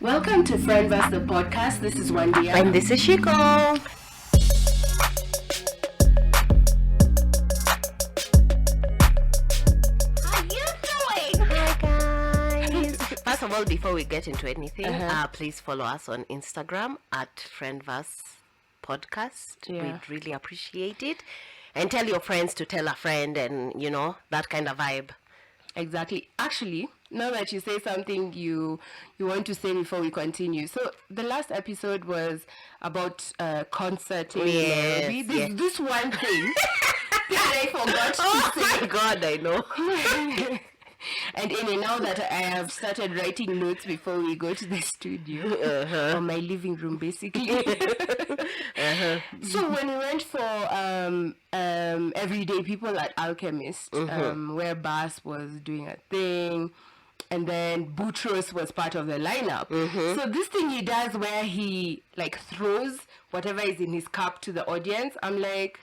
Welcome to Friend Vs. the podcast. This is Wandia. And this is Ciiku. How you doing? Hi guys. First of all, before we get into anything, please follow us on Instagram at Friend Vs. Podcast. Yeah. We'd really appreciate it. And tell your friends to tell a friend and, that kind of vibe. Exactly. Actually, now that you say something you want to say before we continue. So the last episode was about concerting. Yes, This one thing that I forgot to say. Oh my God, I know. And now that I have started writing notes before we go to the studio, or my living room, basically. So when we went for Everyday People at Alchemist, where Bass was doing a thing, and then Boutros was part of the lineup. So this thing he does where he throws whatever is in his cup to the audience, I'm like,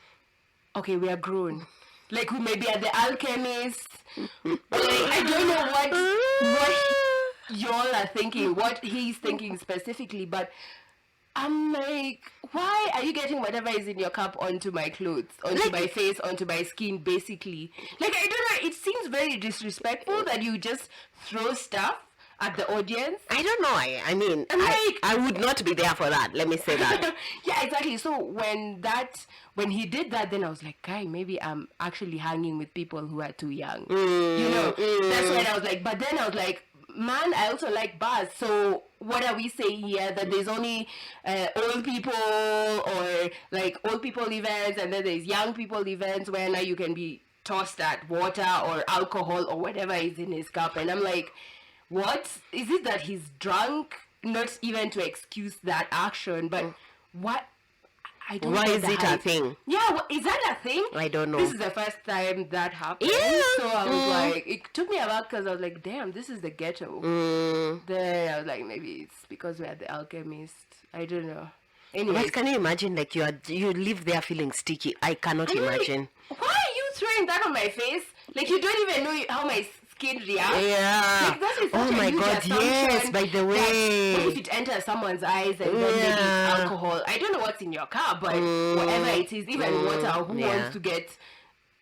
okay, we are grown. We may be at the Alchemist. I don't know what y'all are thinking, what he's thinking specifically, but I'm like, why are you getting whatever is in your cup onto my clothes, onto my face, onto my skin, basically? I don't know, it seems very disrespectful that you just throw stuff at the audience. I don't know. I would not be there for that. Let me say that. Yeah, exactly. So when he did that, then I was like, guy, maybe I'm actually hanging with people who are too young. That's when I was like, but then I was like, man, I also like bars. So what are we saying here? That there's only old people or old people events, and then there's young people events where now you can be tossed at water or alcohol or whatever is in his cup. And I'm like, what? Is it that he's drunk? Not even to excuse that action, but what? I don't know. Why is it a thing? Yeah, is that a thing? I don't know. This is the first time that happened. Yeah. So I was like, it took me aback because I was like, damn, this is the ghetto. Then I was like, maybe it's because we're at the Alchemist. I don't know. Anyways. But can you imagine, you live there feeling sticky? I cannot imagine. Why are you throwing that on my face? You don't even know how my skin reacts. Yeah. That is such oh a my huge God, yes, by the way. What if it enters someone's eyes and then maybe it's alcohol? I don't know what's in your cup, but whatever it is, even water, who wants to get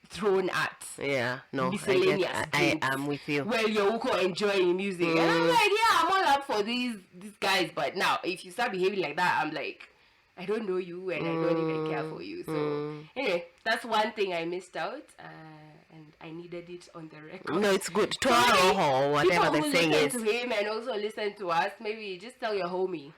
thrown at? Yeah, no, I am with you. Well, you're also enjoying music. And I'm like, yeah, I'm all up for these guys, but now, if you start behaving like that, I'm like, I don't know you and I don't even care for you. So, anyway, that's one thing I missed out. And I needed it on the record. No, it's good. Or whatever the saying is. People who listen to him and also listen to us, maybe just tell your homie,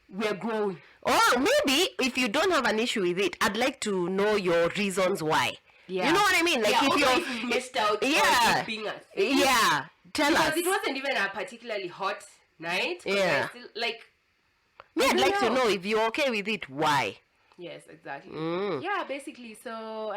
we're grown. Or maybe if you don't have an issue with it, I'd like to know your reasons why. Yeah. You know what I mean? If you missed out on it being a thing. Yeah, tell us. Because it wasn't even a particularly hot night. Yeah. I'd like to know if you're okay with it, why? Yes, exactly. Yeah, basically. So,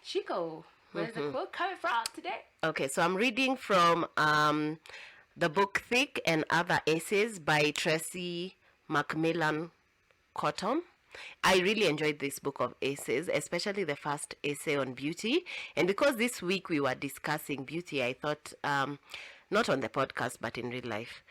Ciiku, where's the quote coming from today? Okay, so I'm reading from the book Thick and Other Essays by Tracy Macmillan Cottom. I really enjoyed this book of essays, especially the first essay on beauty. And because this week we were discussing beauty, I thought, not on the podcast, but in real life.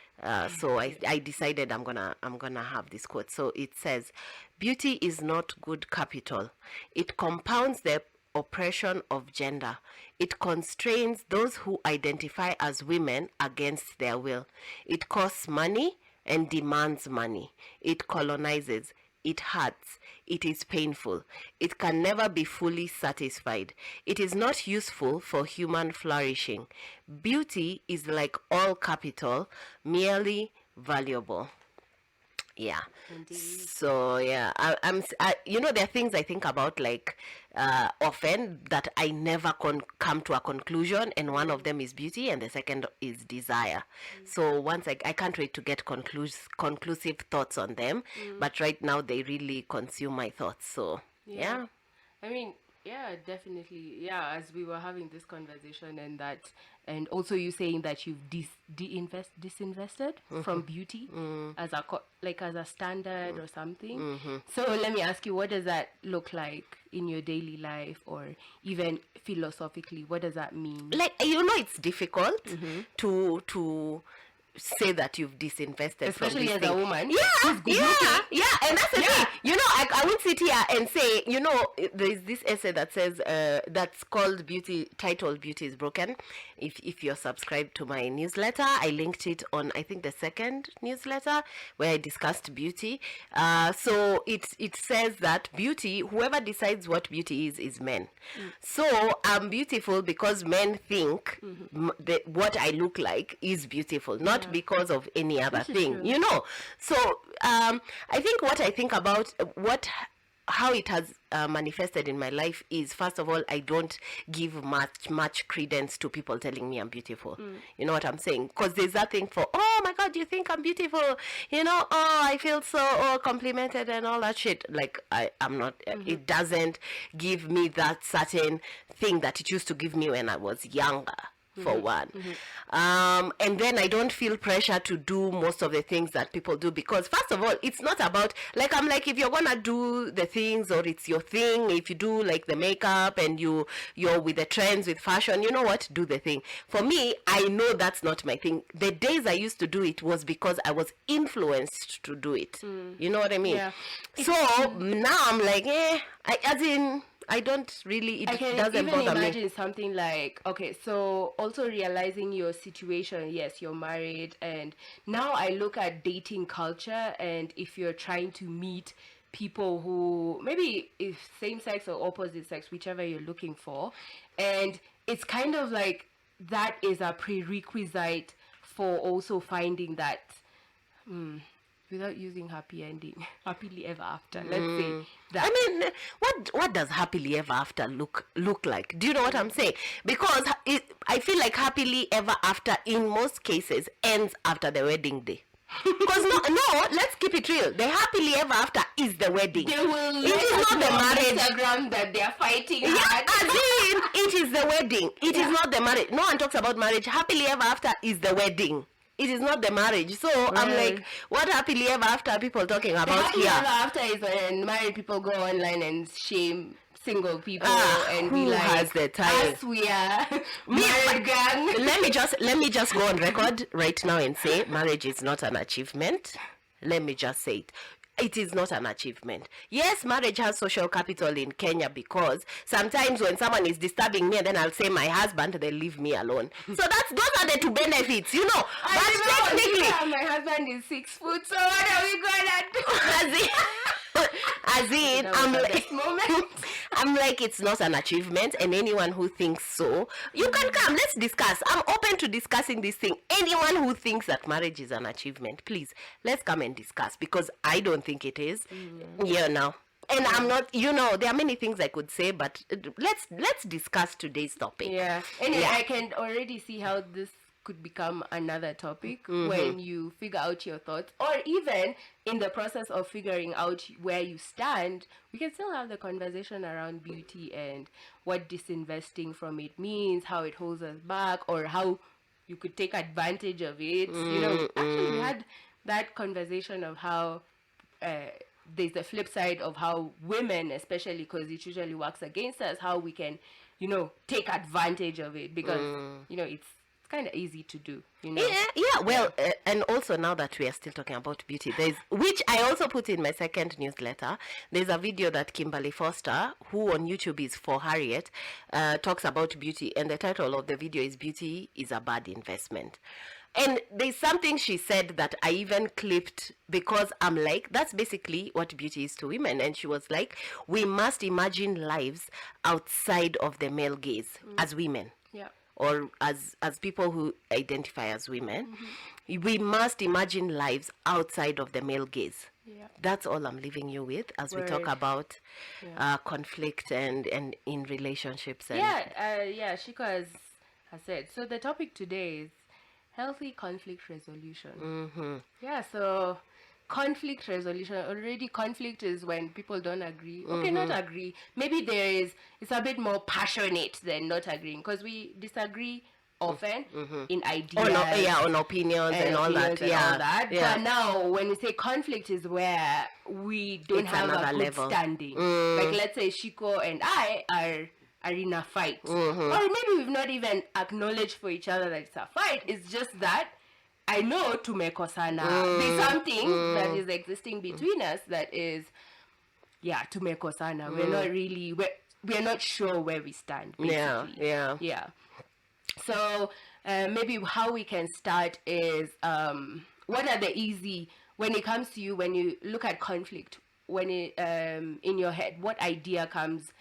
So I decided I'm gonna have this quote. So it says, "Beauty is not good capital. It compounds the oppression of gender. It constrains those who identify as women against their will. It costs money and demands money. It colonizes. It hurts. It is painful. It can never be fully satisfied. It is not useful for human flourishing. Beauty is like all capital, merely valuable." Yeah. Indeed. So yeah, there are things I think about often that I never come to a conclusion, and one of them is beauty, and the second is desire. So once I can't wait to get conclusive thoughts on them, but right now they really consume my thoughts. So yeah. I mean, yeah, definitely. Yeah, as we were having this conversation and also you saying that you've disinvested from beauty as a standard or something. So let me ask you, what does that look like in your daily life, or even philosophically? What does that mean? It's difficult to say that you've disinvested Especially from as this a thing. woman. Yeah, and that's the thing. I won't sit here and say, there's this essay that says, that's called titled Beauty is Broken. If you're subscribed to my newsletter, I linked it on, I think, the second newsletter where I discussed beauty. So it says that beauty, whoever decides what beauty is men. So I'm beautiful because men think what I look like is beautiful, not because of any other thing, So I think what I think about how it has manifested in my life is, first of all, I don't give much credence to people telling me I'm beautiful. You know what I'm saying? Because there's that thing for, oh my God, you think I'm beautiful? Oh, I feel so complimented and all that shit. Like, I'm not, it doesn't give me that certain thing that it used to give me when I was younger. For one. And then I don't feel pressure to do most of the things that people do, because first of all, it's not about, like, I'm like, if you're gonna do the things, or it's your thing, if you do like the makeup and you're with the trends with fashion, you know what, do the thing. For me, I know that's not my thing. The days I used to do it was because I was influenced to do it. You know what I mean? Yeah. So now I'm like, I don't really, it doesn't even bother me. imagine something like, okay, so also realizing your situation. Yes, you're married, and now I look at dating culture, and if you're trying to meet people who maybe if same sex or opposite sex, whichever you're looking for, and it's kind of like that is a prerequisite for also finding that without using happy ending, happily ever after. Let's say that. I mean, what does happily ever after look like? Do you know what I'm saying? Because I feel like happily ever after in most cases ends after the wedding day. Because no, let's keep it real. The happily ever after is the wedding. They will it is not the marriage. Instagram that they are fighting hard. As in, it is the wedding. It is not the marriage. No one talks about marriage. Happily ever after is the wedding. It is not the marriage. So I'm like, what happily ever after are people talking about happily here? ever after is when married people go online and shame single people and be who like, has the time? us, we are married gang. Let me just go on record right now and say marriage is not an achievement. Let me just say it. It is not an achievement. Yes, marriage has social capital in Kenya, because sometimes when someone is disturbing me, and then I'll say my husband, they leave me alone. So those are the two benefits, But technically, my husband is 6 foot, so what are we gonna do? As in, I'm like, it's not an achievement, and anyone who thinks so, you can come, let's discuss. I'm open to discussing this thing. Anyone who thinks that marriage is an achievement, please, let's come and discuss, because I don't think it is. And I'm not, there are many things I could say, but let's discuss today's topic. Yeah. Anyway, I can already see how this could become another topic when you figure out your thoughts, or even in the process of figuring out where you stand, we can still have the conversation around beauty and what disinvesting from it means, how it holds us back, or how you could take advantage of it. Actually we had that conversation of how there's the flip side of how women, especially because it usually works against us, how we can, take advantage of it, because, it's kind of easy to do, Well, and also now that we are still talking about beauty, which I also put in my second newsletter, there's a video that Kimberly Foster, who on YouTube is For Harriet, talks about beauty, and the title of the video is Beauty is a Bad Investment. And there's something she said that I even clipped, because I'm like, that's basically what beauty is to women. And she was like, we must imagine lives outside of the male gaze as women. Yeah. Or as people who identify as women, we must imagine lives outside of the male gaze. Yeah. That's all I'm leaving you with as we talk about conflict and in relationships. And Ciiku has said. So the topic today is healthy conflict resolution. Yeah, so conflict resolution. Already conflict is when people don't agree. Okay, not agree. Maybe it's a bit more passionate than not agreeing, because we disagree often in ideas. On opinions and all that. But now when we say conflict is where we don't have a good standing. Like let's say Ciiku and I are in a fight. Or maybe we've not even acknowledged for each other that it's a fight. It's just that I know tumekosana. There's something that is existing between us that is, tumekosana. We're not really, we're not sure where we stand, basically. Yeah. So maybe how we can start is, what are the easy, when it comes to you, when you look at conflict, when it, in your head, what idea comes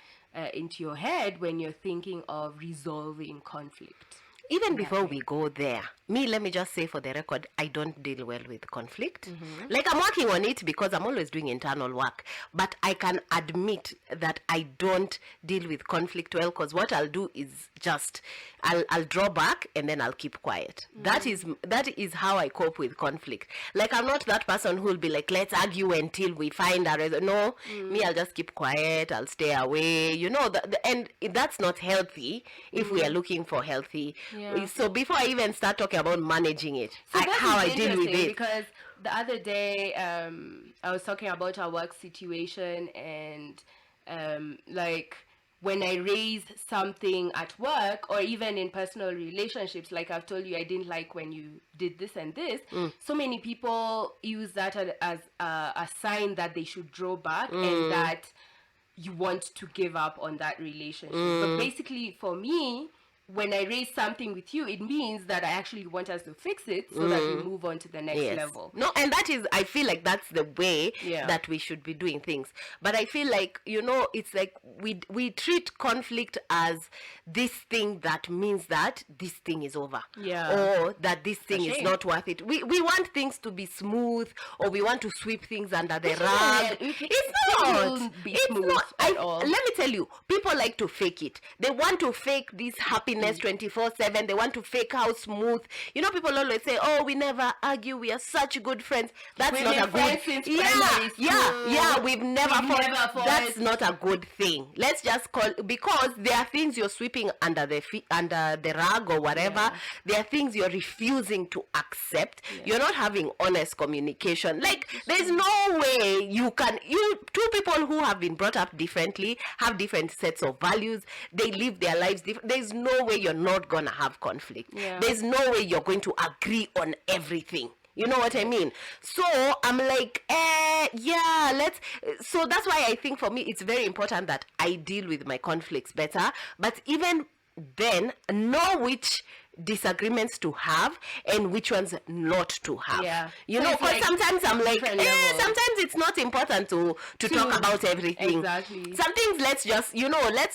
into your head when you're thinking of resolving conflict? Even before we go there, let me just say for the record, I don't deal well with conflict. Like, I'm working on it because I'm always doing internal work. But I can admit that I don't deal with conflict well, because what I'll do is just, I'll draw back and then I'll keep quiet. That is how I cope with conflict. Like, I'm not that person who will be like, let's argue until we find a reason. No, me, I'll just keep quiet. I'll stay away. You know, and that's not healthy if we are looking for healthy. So before I even start talking about managing it, so how I deal with it. Because the other day, I was talking about our work situation, and like, when I raise something at work or even in personal relationships, like I've told you, I didn't like when you did this and this. So many people use that as a sign that they should draw back and that you want to give up on that relationship. But basically, for me, when I raise something with you, it means that I actually want us to fix it so that we move on to the next level. No, and that is, I feel like that's the way that we should be doing things. But I feel like, you know, it's like we treat conflict as this thing that means that this thing is over. Or that this thing is not worth it. We want things to be smooth, or we want to sweep things under the rug. It's not. It's not at all. Let me tell you, people like to fake it. They want to fake this happiness 24/7. They want to fake how smooth. You know, people always say, "Oh, we never argue. We are such good friends." That's not a good. We've never fought. That's not a good thing. Let's just call, because there are things you're sweeping under the rug or whatever. There are things you're refusing to accept. You're not having honest communication. Like, there's no way two people who have been brought up differently, have different sets of values. They live their lives different. There's no way you're not gonna have conflict. There's no way you're going to agree on everything. You know what I mean? So I'm like, so that's why I think for me it's very important that I deal with my conflicts better. But even then, know which disagreements to have and which ones not to have. You know, because sometimes I'm like, sometimes it's not important to talk about everything. Exactly. Some things, let's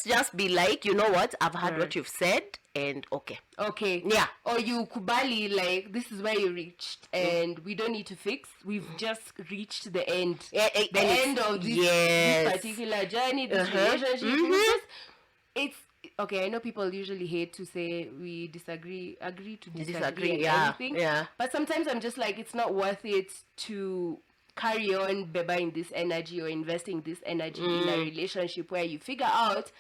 just be like, you know what, I've heard what you've said, and okay. Yeah. Or you kubali, like, this is where you reached and we don't need to fix. We've just reached the end. The end of this particular journey, this relationship. It's okay, I know people usually hate to say we agree to disagree and everything. But sometimes I'm just like, it's not worth it to carry on bebaing this energy or investing this energy in a relationship where you figure out,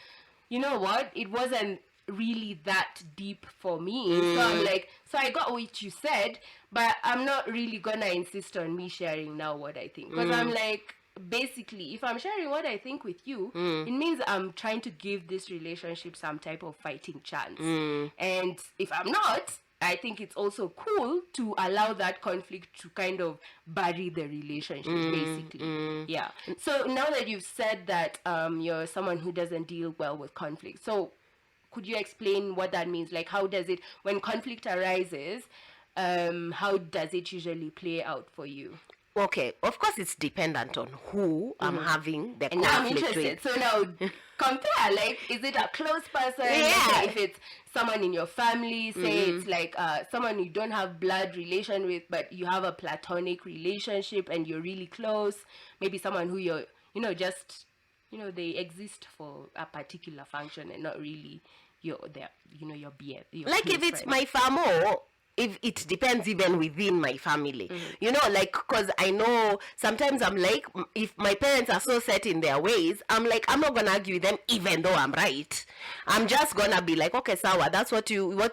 you know what, it wasn't really that deep for me. So I'm like, so I got what you said, but I'm not really gonna insist on me sharing now what I think. Because I'm like, basically, if I'm sharing what I think with you, it means I'm trying to give this relationship some type of fighting chance. And if I'm not, I think it's also cool to allow that conflict to kind of bury the relationship, basically. Yeah. So now that you've said that you're someone who doesn't deal well with conflict, so could you explain what that means? Like, how does it, when conflict arises, how does it usually play out for you? Okay, of course it's dependent on who I'm having the conflict now I'm interested. with. So now compare, like, is it a close person? Like, if it's someone in your family, say it's like someone you don't have blood relation with, but you have a platonic relationship and you're really close. Maybe someone who you're, just, they exist for a particular function and not really your BF. Like, if it's my famo, if it depends even within my family, like, because I know sometimes I'm like, if my parents are so set in their ways, I'm like, I'm not gonna argue with them even though I'm right. I'm just gonna be like, okay, Sawa, that's what you've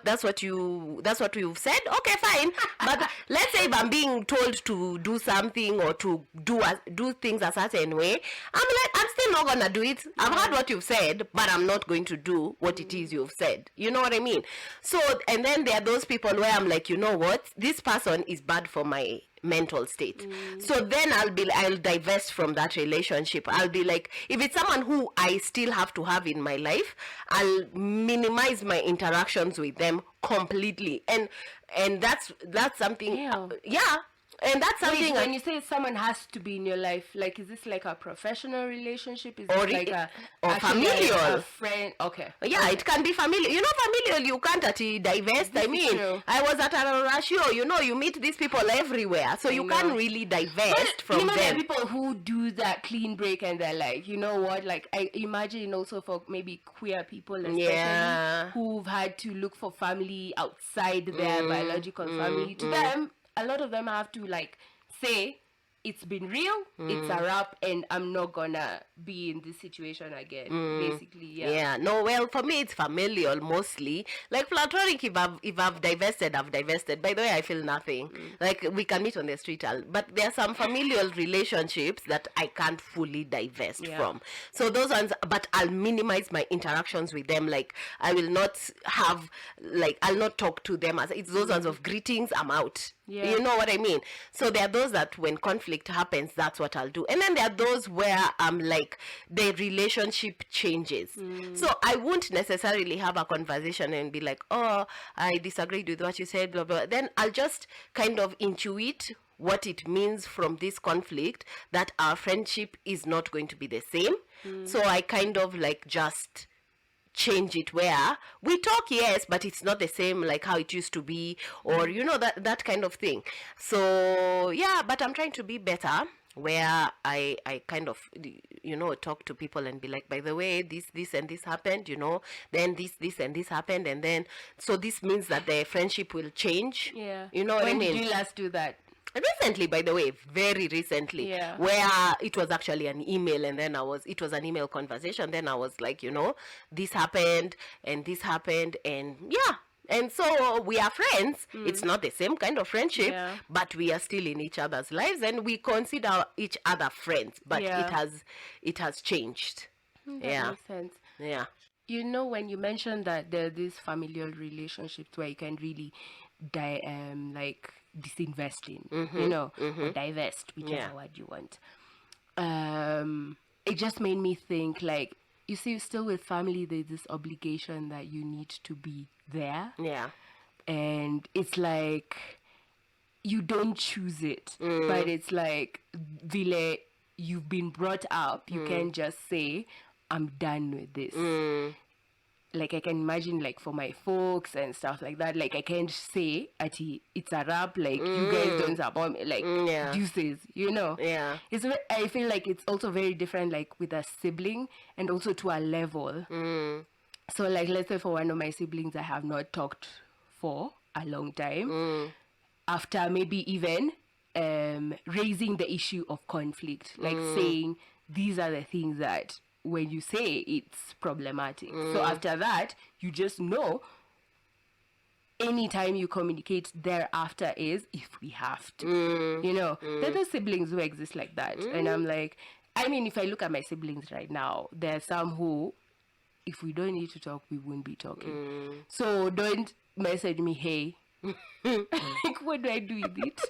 said. Okay, fine. But let's say if I'm being told to do something or to do things a certain way, I'm like, I'm still not gonna do it. I've heard what you've said, but I'm not going to do what it is you've said. You know what I mean? So, and then there are those people where I'm I'm like, you know what, this person is bad for my mental state. So then I'll divest from that relationship. I'll be like, if it's someone who I still have to have in my life, I'll minimize my interactions with them completely. And that's something. Yeah. And that's something. When you say someone has to be in your life, like, is this like a professional relationship? Is or it like or familial? A friend? Okay. Yeah, okay. It can be familial. You know, familial, you can't divest. This I mean, true. I was at a ratio. You know, you meet these people everywhere, so you can't really divest from them. There are people who do that clean break and they're like, you know what? Like, I imagine also for maybe queer people, especially who've had to look for family outside their biological family. To them, a lot of them have to like say it's been real, it's a wrap, and I'm not gonna be in this situation again. Basically, No, well, for me it's familial mostly. Like platonic, if I've divested, I've divested. By the way, I feel nothing. Like we can meet on the street, but there are some familial relationships that I can't fully divest from. So those ones, but I'll minimize my interactions with them. Like I will not have, like I'll not talk to them as it's those ones of greetings. I'm out. You know what I mean? So there are those that when conflict happens, that's what I'll do. And then there are those where I'm like, the relationship changes. So I won't necessarily have a conversation and be like, oh, I disagreed with what you said, blah, blah. Then I'll just kind of intuit what it means from this conflict, that our friendship is not going to be the same. So I kind of like just change it where we talk, yes, but it's not the same like how it used to be, or you know, that kind of thing. So yeah, but I'm trying to be better where I kind of, you know, talk to people and be like, by the way, this and this happened, you know, then this and this happened, and then so this means that the friendship will change. You know what I mean? When did you last do that? Recently, by the way, very recently, where it was actually an email, and then it was an email conversation. Then I was like, you know, this happened and this happened, and and so we are friends. It's not the same kind of friendship, but we are still in each other's lives, and we consider each other friends. But it has changed. That makes sense. Yeah. You know, when you mentioned that there are these familial relationships where you can really like disinvest in, you know, or divest, whichever word you want. It just made me think, like, you see, still with family, there's this obligation that you need to be there. And it's like, you don't choose it, but it's like, Vile, you've been brought up, you can't just say, I'm done with this. Like, I can imagine, like, for my folks and stuff like that, like, I can't say, Ati, it's a rap, like, you guys don't support me, like, deuces, you know? It's, I feel like it's also very different, like, with a sibling, and also to a level. So, like, let's say for one of my siblings, I have not talked for a long time. After maybe even raising the issue of conflict, like saying, these are the things that when you say it's problematic. So after that, you just know anytime you communicate thereafter is if we have to. You know, there are siblings who exist like that. And I'm like, I mean, if I look at my siblings right now, there are some who, if we don't need to talk, we won't be talking. So don't message me, hey. Like, what do I do with it?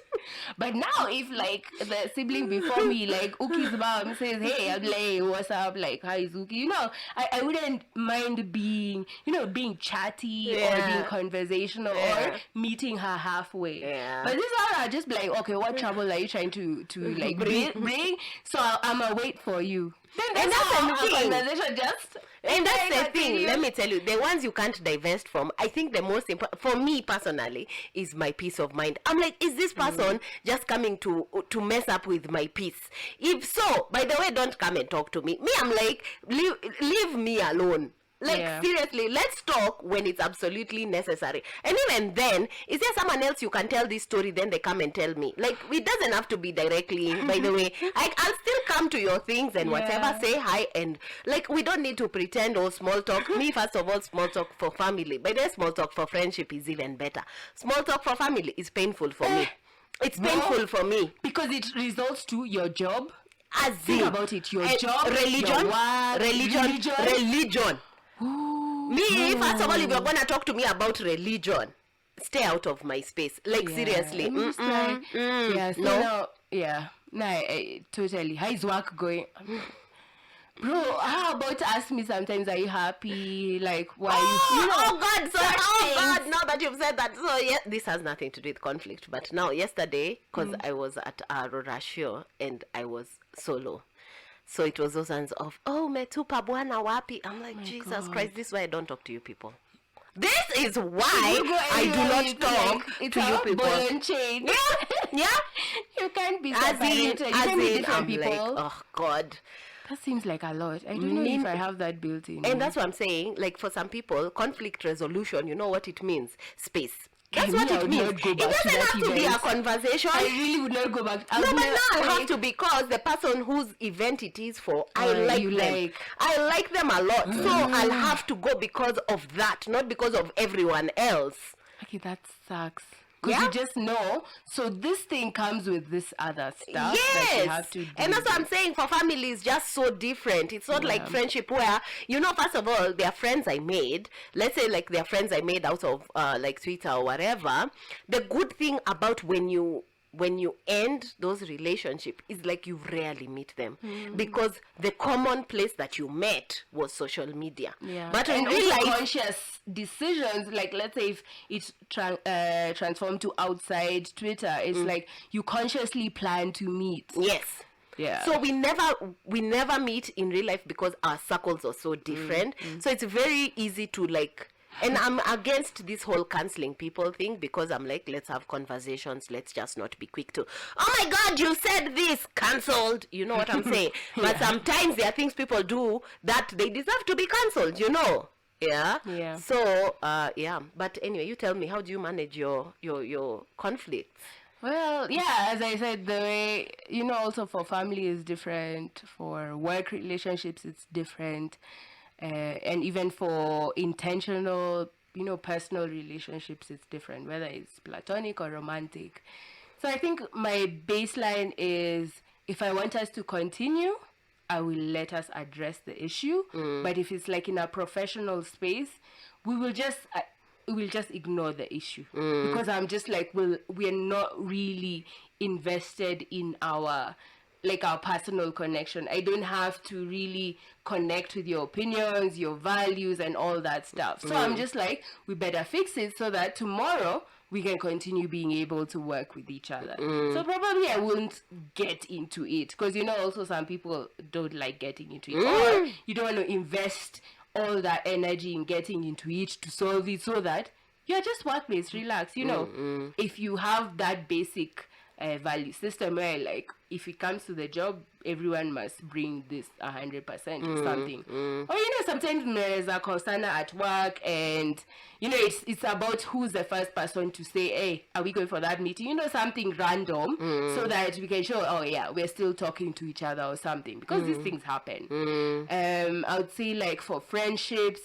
But now if like the sibling before me, like Uki's mom says, hey, I'm like, what's up, like, hi Uki, you know, I wouldn't mind being, you know, being chatty or being conversational or meeting her halfway. But this one, I just be like, okay, what trouble are you trying to like bring? So I'm gonna wait for you. And that's the thing. Conversation just. And that's the thing. Let me tell you, the ones you can't divest from, I think the most important for me personally is my peace of mind. I'm like, is this person just coming to mess up with my peace? If so, by the way, don't come and talk to me. Me, I'm like, leave me alone. Like, seriously, let's talk when it's absolutely necessary. And even then, is there someone else you can tell this story, then they come and tell me? Like, it doesn't have to be directly, by the way. I'll still come to your things and whatever, say hi, and, like, we don't need to pretend or small talk. Me, first of all, small talk for family. By the way, small talk for friendship is even better. Small talk for family is painful for me. It's painful for me. Because it results to your job. Think about it, your job, religion, your work, religion. Me, first of all, if you're going to talk to me about religion, stay out of my space. Like, seriously. I'm just like, yeah, so No. now, yeah, no, totally. How is work going? Bro, how about ask me sometimes, are you happy? Like, why you know? Oh God, so such God, things. now that you've said that, so yeah, this has nothing to do with conflict. But now, yesterday, because I was at Aurora show and I was solo, so it was those hands of, oh, metupa bwana wapi. I'm like, Jesus God. Christ, this is why I don't talk to you people. This is why You go I do anywhere, not you talk it's to you a people. ball and chain. Yeah. You can't be As separated. in, You can be different I'm people. like, oh God. That seems like a lot. I don't know if I have that built in. And that's what I'm saying. Like, for some people, conflict resolution, you know what it means? Space. That's Me, what I it would means. not go It back to doesn't that have to be a event. conversation. I really would not go back. No, but now I have to, because the person whose event it is for, I like you them. like. I like them a lot. So I'll have to go because of that, not because of everyone else. Okay, that sucks. Because Yeah? you just know. So this thing comes with this other stuff that you have to do. And that's what I'm saying. For family, it's just so different. It's not like friendship where, you know, first of all, they're friends I made. Let's say like they're friends I made out of like Twitter or whatever. The good thing about when you end those relationships is like you rarely meet them because the common place that you met was social media. Yeah. But and in real life, conscious decisions, like let's say if it's transformed to outside Twitter, it's like you consciously plan to meet. yes. Yeah. So we never meet in real life because our circles are so different. So it's very easy to like, and I'm against this whole canceling people thing because I'm like, let's have conversations. Let's just not be quick to, oh my God, you said this, cancelled. You know what I'm saying? But sometimes there are things people do that they deserve to be cancelled, you know? Yeah. Yeah. So, yeah. But anyway, you tell me, how do you manage your conflicts? Well, yeah, as I said, the way, you know, also for family is different, for work relationships it's different, and even for intentional, you know, personal relationships it's different, whether it's platonic or romantic. So I think my baseline is if I want us to continue, I will let us address the issue. But if it's like in a professional space, we will just ignore the issue because I'm just like, well, we're not really invested in our personal connection. I don't have to really connect with your opinions, your values, and all that stuff. So I'm just like, we better fix it so that tomorrow we can continue being able to work with each other. So probably I won't get into it because, you know, also some people don't like getting into it, or you don't want to invest all that energy in getting into it to solve it, so that you're just workmates, relax. You know, if you have that basic value system where, like, if it comes to the job, everyone must bring this 100% or something. Or, you know, sometimes there's a concern at work, and, you know, it's about who's the first person to say, hey, are we going for that meeting? You know, something random, so that we can show, oh yeah, we're still talking to each other or something, because these things happen. I would say, like, for friendships,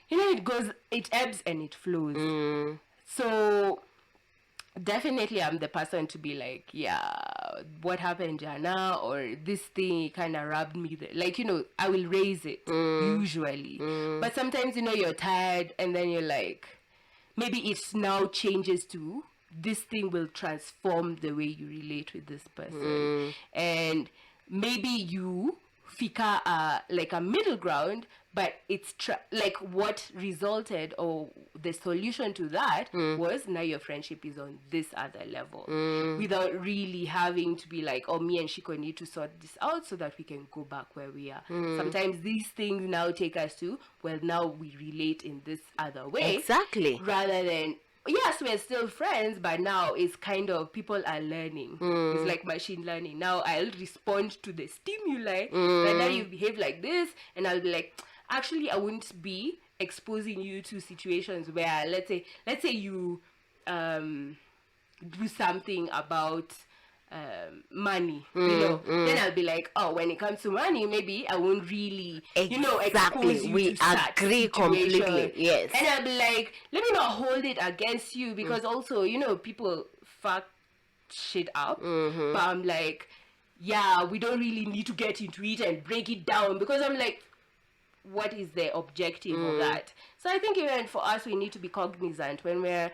you know, it ebbs and it flows. So definitely I'm the person to be like, yeah, what happened, Jana, or this thing kind of rubbed me like, you know, I will raise it usually. But sometimes, you know, you're tired, and then you're like, maybe it now changes to this thing will transform the way you relate with this person. And maybe you fika like a middle ground, but it's like what resulted, or the solution to that was now your friendship is on this other level, without really having to be like, oh, me and Shiko need to sort this out so that we can go back where we are. Sometimes these things now take us to, well, now we relate in this other way. Exactly. Rather than, yes, we're still friends, but now it's kind of, people are learning. It's like machine learning. Now I'll respond to the stimuli, and now you behave like this, and I'll be like, actually, I wouldn't be exposing you to situations where, let's say you do something about money, you know, then I'll be like, oh, when it comes to money, maybe I won't really, you know, expose you we to such agree situation. completely. Yes. And I'll be like, let me not hold it against you, because also, you know, people fuck shit up, but I'm like, yeah, we don't really need to get into it and break it down, because I'm like, what is the objective of that. So I think even for us, we need to be cognizant when we're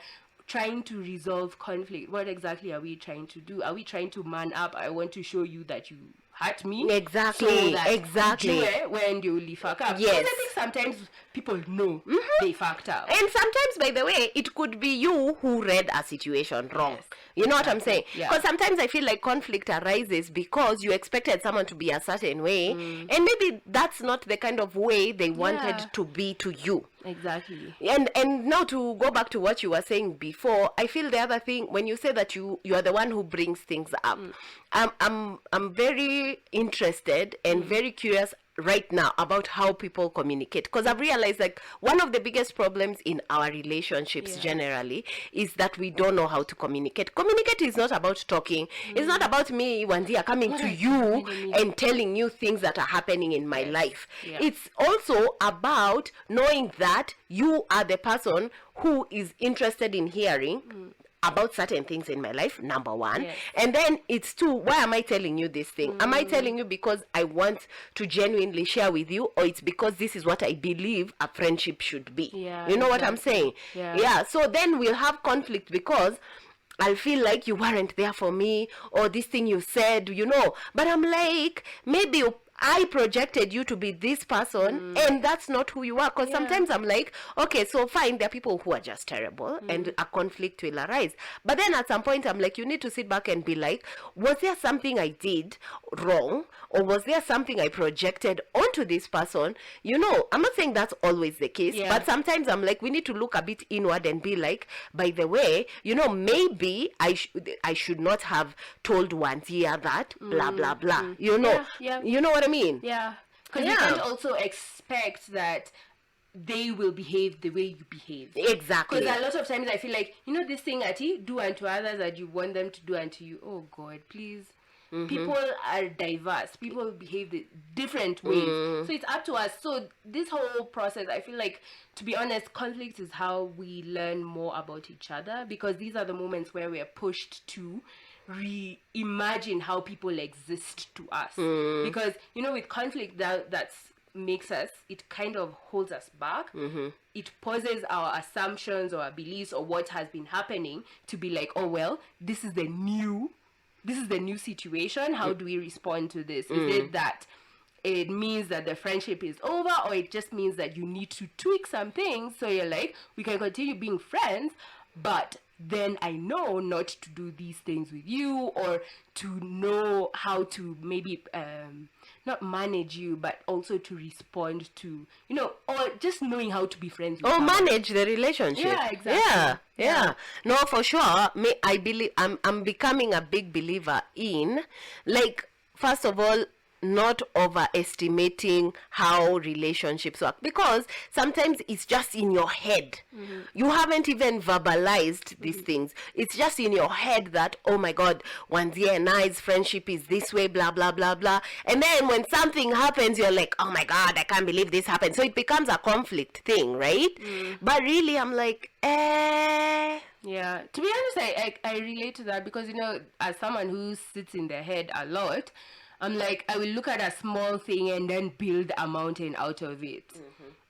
trying to resolve conflict. What exactly are we trying to do? Are we trying to man up? I want to show you that you hurt me. Exactly, So that exactly. when you only fuck up. Yes. Because I think sometimes people know they fucked up. And sometimes, by the way, it could be you who read a situation wrong. Yes, You know what I'm saying? Yeah. Because sometimes I feel like conflict arises because you expected someone to be a certain way, and maybe that's not the kind of way they wanted Yeah. to be to you. Exactly. And now to go back to what you were saying before, I feel the other thing, when you say that you are the one who brings things up, I'm very interested and very curious right now about how people communicate, because I've realized like one of the biggest problems in our relationships generally is that we don't know how to communicate. Communicate is not about talking. It's not about me, Wandia, coming to you and telling you things that are happening in my life. Yeah. It's also about knowing that you are the person who is interested in hearing about certain things in my life, number one. Yes. And then it's two, why am I telling you this thing? Am I telling you because I want to genuinely share with you, or it's because this is what I believe a friendship should be? Yeah, You know what I'm saying? Yeah. So then we'll have conflict because I'll feel like you weren't there for me, or this thing you said, but I'm like, maybe I projected you to be this person, and that's not who you are. Because sometimes I'm like, okay, so fine, there are people who are just terrible, and a conflict will arise. But then at some point, I'm like, you need to sit back and be like, was there something I did wrong, or was there something I projected onto this person? I'm not saying that's always the case, but sometimes I'm like, we need to look a bit inward and be like, by the way, maybe I should not have told Wantia that, blah, blah, blah. You know what I mean? Yeah. Because you can't also expect that they will behave the way you behave. Exactly. Because a lot of times I feel like, this thing Ati, do unto others that you want them to do unto you. Oh God, please. People are diverse. People behave different ways. So it's up to us. So this whole process, I feel like, to be honest, conflict is how we learn more about each other, because these are the moments where we are pushed to reimagine how people exist to us. Because with conflict, that's makes us, it kind of holds us back. It pauses our assumptions or our beliefs or what has been happening to be like, oh well, this is the new situation. How do we respond to this? Is it that it means that the friendship is over, or it just means that you need to tweak some things, so you're like, we can continue being friends, but then I know not to do these things with you, or to know how to maybe not manage you, but also to respond to, or just knowing how to be friends with someone. Manage the relationship. Yeah, exactly. Yeah. No, for sure. I believe I'm becoming a big believer in, like, first of all, not overestimating how relationships work, because sometimes it's just in your head. You haven't even verbalized these things. It's just in your head that, oh my God, Wanzia and I's friendship is this way, blah blah blah blah, and then when something happens, you're like, oh my God, I can't believe this happened. So it becomes a conflict thing, right? But really, I'm like, Yeah, to be honest, I relate to that, because as someone who sits in their head a lot, I'm like, I will look at a small thing and then build a mountain out of it.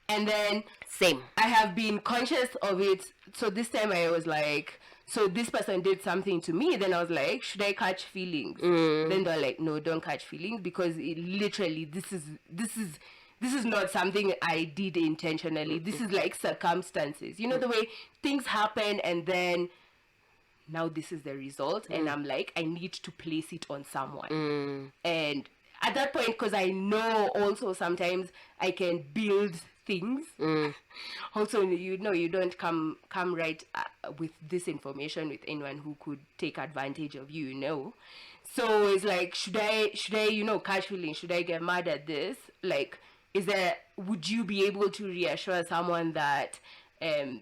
And then same. I have been conscious of it. So this time I was like, so this person did something to me. Then I was like, should I catch feelings? Then they're like, no, don't catch feelings, because it literally, this is not something I did intentionally. This is like circumstances. The way things happen, and then now this is the result, and I'm like, I need to place it on someone. And at that point, because I know also sometimes I can build things. Also, you don't come right with this information with anyone who could take advantage of you. So it's like, should I catch feelings? Should I get mad at this? Like, would you be able to reassure someone that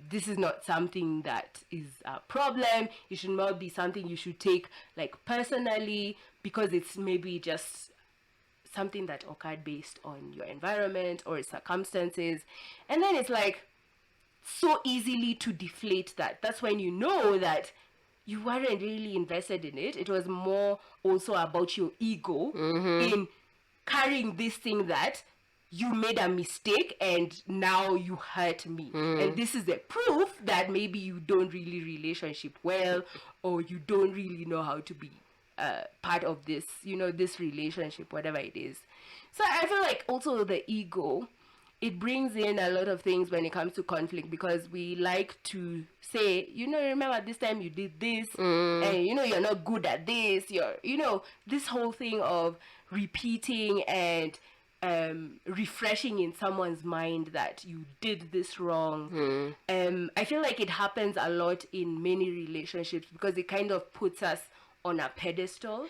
this is not something that is a problem? It should not be something you should take like personally, because it's maybe just something that occurred based on your environment or circumstances. And then it's like so easily to deflate that. That's when you know that you weren't really invested in it. It was more also about your ego in carrying this thing that you made a mistake and now you hurt me. And this is a proof that maybe you don't really relationship well, or you don't really know how to be part of this, this relationship, whatever it is. So I feel like also the ego, it brings in a lot of things when it comes to conflict, because we like to say, remember this time you did this, and you're not good at this, this whole thing of repeating and refreshing in someone's mind that you did this wrong. I feel like it happens a lot in many relationships, because it kind of puts us on a pedestal.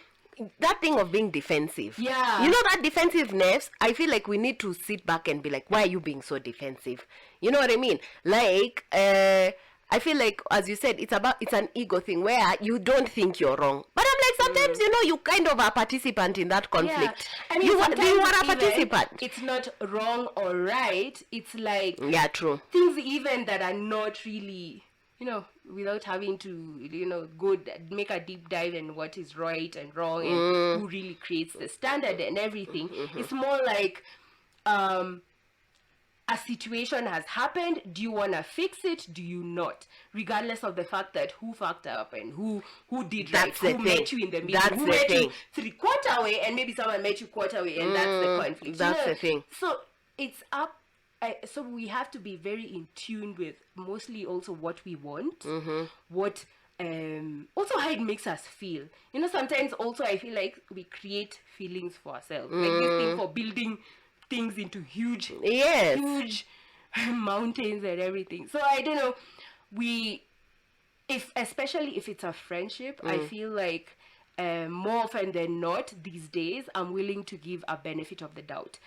That thing of being defensive. Yeah. That defensiveness, I feel like we need to sit back and be like, why are you being so defensive? You know what I mean? Like, I feel like, as you said, it's an ego thing where you don't think you're wrong. But I'm like, sometimes, you kind of are a participant in that conflict. Yeah. I mean, you are a participant. It's not wrong or right. It's like... Yeah, true. Things even that are not really... without having to, make a deep dive in what is right and wrong and who really creates the standard and everything. It's more like a situation has happened. Do you want to fix it? Do you not? Regardless of the fact that who fucked up and who did right, who met you in the middle, who met you 3/4 way, and maybe someone met you quarter way, and that's the conflict. That's the thing. So it's up. So we have to be very in tune with mostly also what we want, what also how it makes us feel. Sometimes also I feel like we create feelings for ourselves, like this thing for building things into huge mountains and everything. So I don't know, especially if it's a friendship, I feel like more often than not these days I'm willing to give a benefit of the doubt,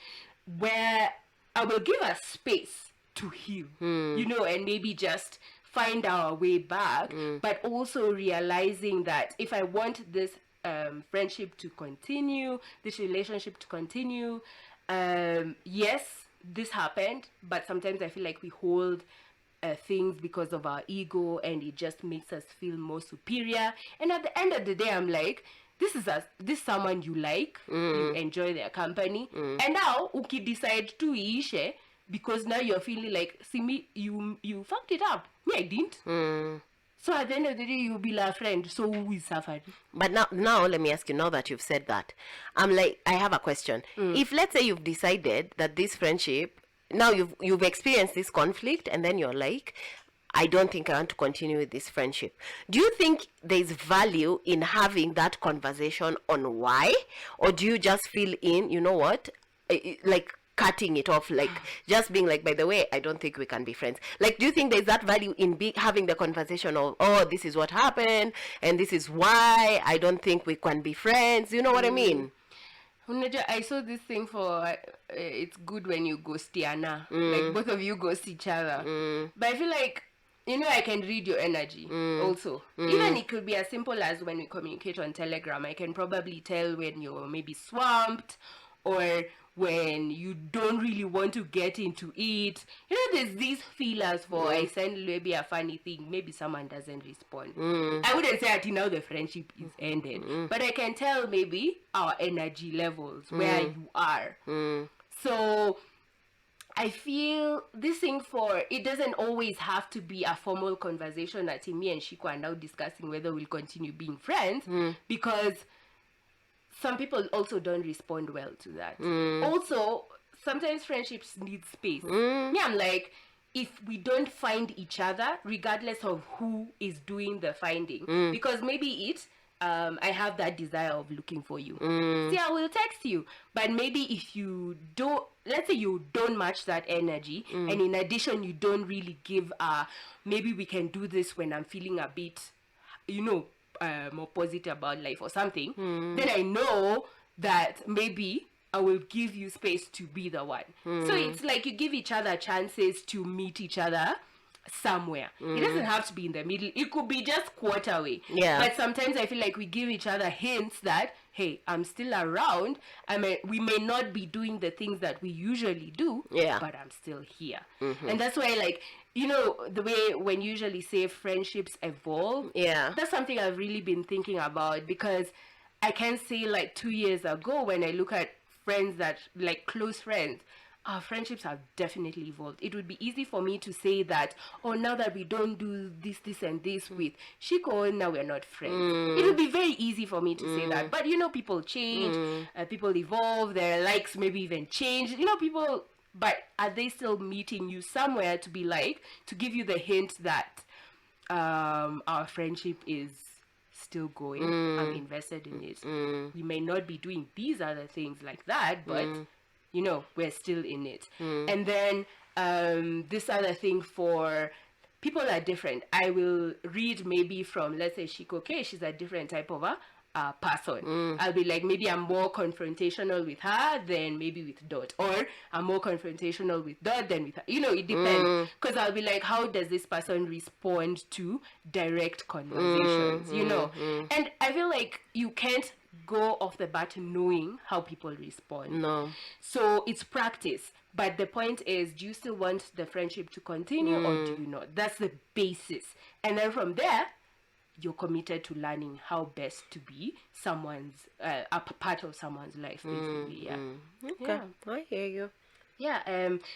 where I will give us space to heal, and maybe just find our way back, but also realizing that if I want this friendship to continue, this relationship to continue, yes, this happened, but sometimes I feel like we hold things because of our ego, and it just makes us feel more superior. And at the end of the day, I'm like, this is someone you like, you enjoy their company, and now uki decide to iishe because now you're feeling like, see me, you fucked it up, me I didn't. So at the end of the day, you'll be like, friend, so who is suffering? But now let me ask you, now that you've said that, I'm like, I have a question. If let's say you've decided that this friendship, now you've experienced this conflict, and then you're like, I don't think I want to continue with this friendship. Do you think there's value in having that conversation on why? Or do you just feel you know what, like cutting it off, like just being like, by the way, I don't think we can be friends? Like, do you think there's that value in having the conversation of, oh, this is what happened, and this is why I don't think we can be friends? You know what I mean? I saw this thing for it's good when you ghost Tiana, like both of you ghost each other. But I feel like, I can read your energy also. Even it could be as simple as when we communicate on Telegram, I can probably tell when you're maybe swamped, or when you don't really want to get into it. There's these feelers for I send maybe a funny thing, maybe someone doesn't respond. I wouldn't say until now the friendship is ended, but I can tell maybe our energy levels, where you are. So I feel this thing it doesn't always have to be a formal conversation that me and Ciiku are now discussing whether we'll continue being friends, because some people also don't respond well to that. Also, sometimes friendships need space. Me, I'm like, if we don't find each other, regardless of who is doing the finding, because maybe I have that desire of looking for you. See, I will text you. But maybe if you don't, let's say you don't match that energy, and in addition, you don't really give maybe we can do this when I'm feeling a bit, more positive about life or something, then I know that maybe I will give you space to be the one. So it's like you give each other chances to meet each other somewhere. It doesn't have to be in the middle. It could be just quarter way. Yeah. But sometimes I feel like we give each other hints that, hey, I'm still around. We may not be doing the things that we usually do, but I'm still here. And that's why, like, the way when you usually say friendships evolve, that's something I've really been thinking about, because I can say, like, 2 years ago, when I look at friends that, like, close friends, our friendships have definitely evolved. It would be easy for me to say that, oh, now that we don't do this, and this with Ciiku, now we're not friends. It would be very easy for me to say that. But, people change, people evolve, their likes maybe even change. People, but are they still meeting you somewhere to be like, to give you the hint that our friendship is still going, I'm invested in it. We may not be doing these other things like that, but we're still in it. And then this other thing, for people are different. I will read maybe from, let's say, Ciiku, okay, she's a different type of a person. I'll be like, maybe I'm more confrontational with her than maybe with Dot, or I'm more confrontational with Dot than with her. It depends, because I'll be like, how does this person respond to direct conversations? And I feel like you can't go off the bat knowing how people respond. No. So it's practice. But the point is, do you still want the friendship to continue or do you not? That's the basis. And then from there, you're committed to learning how best to be someone's a part of someone's life, basically. Okay, I hear you.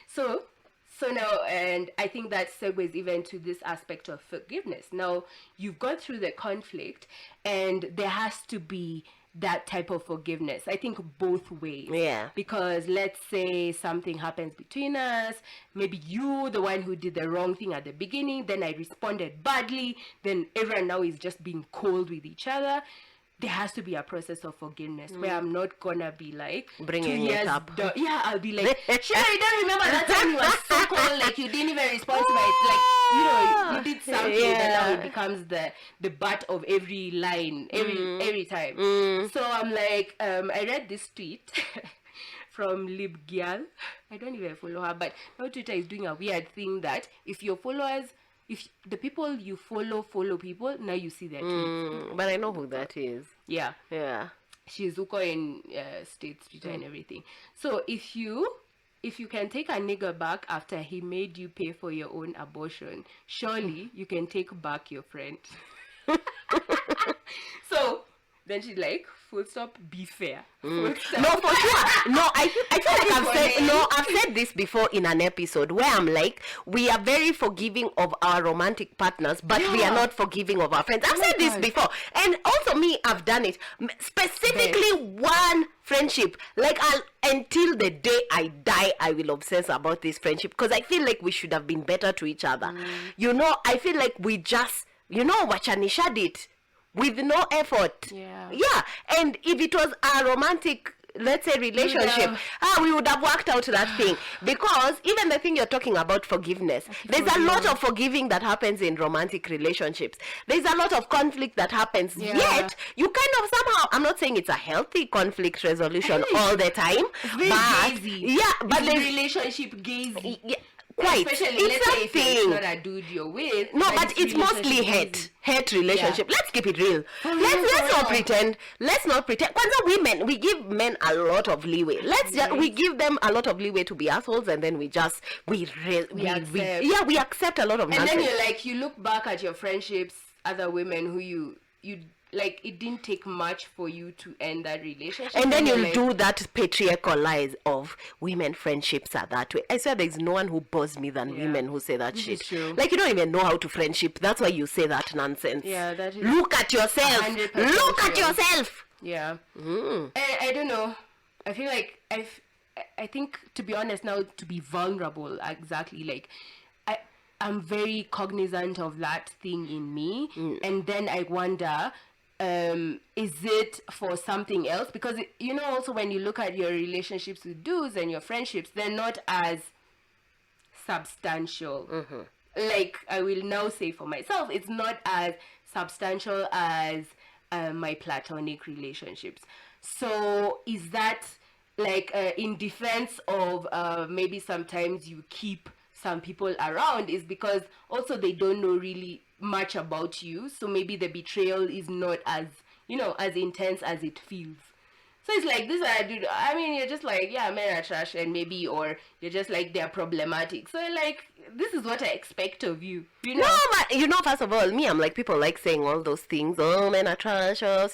So now, and I think that segues even to this aspect of forgiveness. Now, you've gone through the conflict, and there has to be that type of forgiveness. I think both ways. Yeah. Because let's say something happens between us, maybe you, the one who did the wrong thing at the beginning, then I responded badly, then everyone now is just being cold with each other. There has to be a process of forgiveness where I'm not gonna be like bringing it up. I'll be like, sure, you don't remember that time you were so cold, like you didn't even respond to my, like, you did something and now it becomes the butt of every line every time. So I'm like, I read this tweet from Libgyal. I don't even follow her, but now Twitter is doing a weird thing that if your followers, if the people you follow people, now you see their tweets. But I know who that is. Yeah. She's Uko in States, Twitter and everything. So if you can take a nigger back after he made you pay for your own abortion, surely you can take back your friend. So then she's like, full stop, be fair. No, for sure. No, I feel like I've said this before in an episode where I'm like, we are very forgiving of our romantic partners, but we are not forgiving of our friends. I've said this before. And also me, I've done it. Specifically one friendship. Like, until the day I die, I will obsess about this friendship because I feel like we should have been better to each other. I feel like we just, wachanisha it with no effort. Yeah. And if it was a romantic, let's say, relationship, we would have worked out that thing. Because even the thing you're talking about, forgiveness, there's a lot of forgiving that happens in romantic relationships. There's a lot of conflict that happens. Yet, you kind of somehow, I'm not saying it's a healthy conflict resolution all the time. Very gazy. Yeah, but the relationship gazy. Quite. Especially, let's say, if it's not a dude you're with. No, but it's mostly hate relationship. Let's keep it real. Let's not pretend. Kwanza women, we give men a lot of leeway. We give them a lot of leeway to be assholes, and then we accept a lot of nonsense. And then you look back at your friendships, other women who you like, it didn't take much for you to end that relationship. And then you'll do that patriarchal lies of women friendships are that way. I swear there's no one who bores me than women who say that shit. True. Like, you don't even know how to friendship. That's why you say that nonsense. Yeah, that is. Look at yourself. Look at yourself. Yeah. I don't know. I feel like I think, to be honest now, to be vulnerable, exactly, like, I'm very cognizant of that thing in me. And then I wonder, is it for something else? Because also when you look at your relationships with dudes and your friendships, they're not as substantial. Like, I will now say for myself, it's not as substantial as my platonic relationships. So is that like in defense of maybe sometimes you keep some people around, is because also they don't know really much about you, so maybe the betrayal is not as as intense as it feels. So it's like, this I mean, you're just like, yeah, men are trash, and maybe, or you're just like, they're problematic, so like, this is what I expect of you, No, but first of all, me, I'm like, people like saying all those things, oh, men are trash, oh,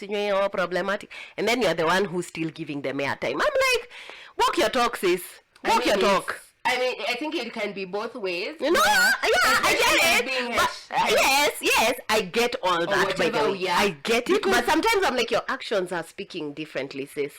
problematic, and then you're the one who's still giving them airtime. I'm like, walk your talk, sis. Walk your talk. I mean, I think it can be both ways. You know, I get it. But, yes, I get all that. By the way, I get it. But sometimes I'm like, your actions are speaking differently, sis.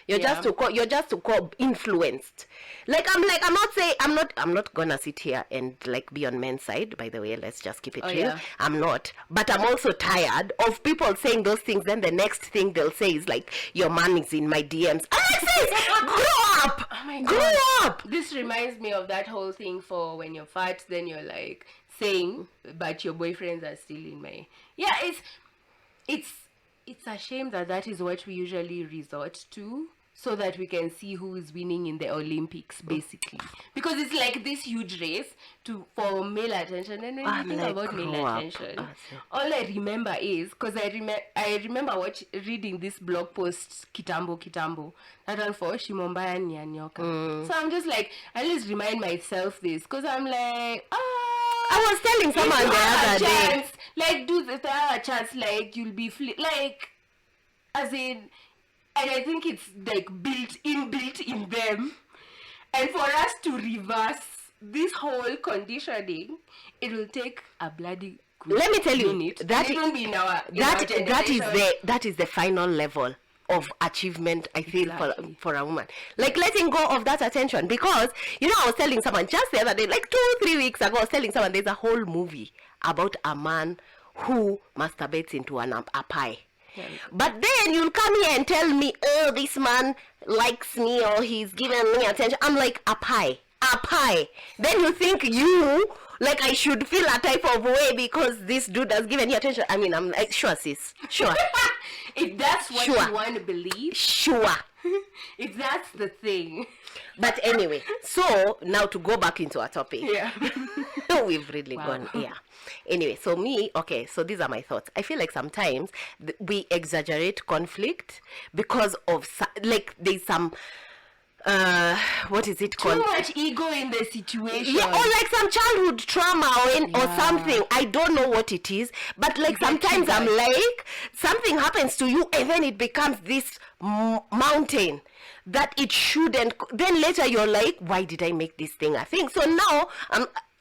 You're just to call influenced. I'm not gonna sit here and like be on men's side. By the way, let's just keep it real. Yeah. I'm not, but I'm also tired of people saying those things. Then the next thing they'll say is like, your man is in my DMs. I'm like, sis, grow up. Oh my God. Grow up. This reminds me of that whole thing for when you're fat, then you're like saying, but your boyfriends are still in my. Yeah, it's a shame that is what we usually resort to, so that we can see who is winning in the Olympics, basically. Because it's like this huge race for male attention. And when you think about male attention, all I remember is, because I remember reading this blog post, Kitambo, that one for Shimombaya Nyanyoka. So I'm just like, I just remind myself this, because I'm like, I was telling someone the other day. Like, do the other chance, like, you'll be, like, as in... And I think it's like built in them. And for us to reverse this whole conditioning, it will take a bloody good Let me tell you, minute. that is the final level of achievement, I feel, for a woman. Like letting go of that attention. Because, I was telling someone just the other day, like 2-3 weeks ago, I was telling someone there's a whole movie about a man who masturbates into a pie. But then you'll come here and tell me, oh, this man likes me or he's giving me attention. I'm like, a pie. Then you think like I should feel a type of way because this dude has given you attention. I mean, I'm like, sure, sis, sure. If that's what you want to believe. Sure. If that's the thing. But anyway, so now to go back into our topic. Yeah. We've really gone, yeah. Anyway, so these are my thoughts. I feel like sometimes we exaggerate conflict because of, like, there's some, what is it called? Too much ego in the situation. Yeah, or like some childhood trauma or something. I don't know what it is. But like sometimes I'm like, something happens to you and then it becomes this mountain that it shouldn't. Then later you're like, why did I make this thing a thing? So now